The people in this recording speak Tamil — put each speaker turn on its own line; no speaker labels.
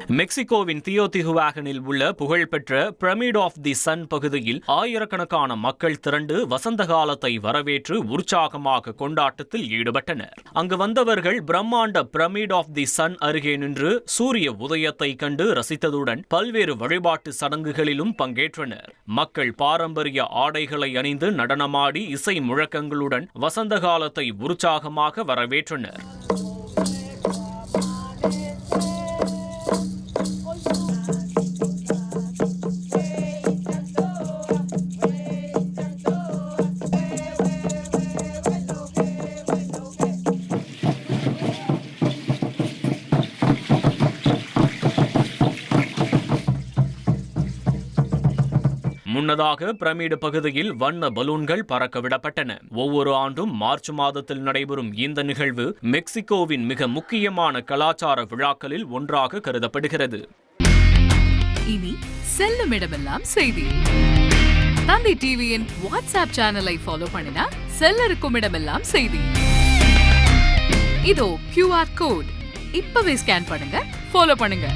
மெக்சிகோவின் தியோதிஹுவாகனில் உள்ள புகழ்பெற்ற பிரமிட் ஆஃப் தி சன் பகுதியில் ஆயிரக்கணக்கான மக்கள் திரண்டு வசந்த காலத்தை வரவேற்று உற்சாகமாக கொண்டாட்டத்தில் ஈடுபட்டனர். அங்கு வந்தவர்கள் பிரம்மாண்ட பிரமிட் ஆஃப் தி சன் அருகே நின்று சூரிய உதயத்தை கண்டு ரசித்ததுடன் பல்வேறு வழிபாட்டு சடங்குகளிலும் பங்கேற்றனர். மக்கள் பாரம்பரிய ஆடைகளை அணிந்து நடனமாடி இசை முழக்கங்களுடன் வசந்த காலத்தை உற்சாகமாக வரவேற்றனர். முன்னதாக பிரமிடு பகுதியில் வண்ண பலூன்கள் பறக்கவிடப்பட்டன. ஒவ்வொரு ஆண்டும் மார்ச் மாதத்தில் நடைபெறும் இந்த நிகழ்வு மெக்சிகோவின் மிக முக்கியமான கலாச்சார விழாக்களில் ஒன்றாக கருதப்படுகிறது.
இனி செல்லும் இடமெல்லாம் செய்தி. தந்தி டிவியின் வாட்ஸ்அப் சேனலை ஃபாலோ பண்ணினா செல்ல இருக்கும் இடமெல்லாம் செய்தி. இதோ QR கோட் இப்பவே ஸ்கேன் பண்ணுங்க, ஃபாலோ பண்ணுங்க.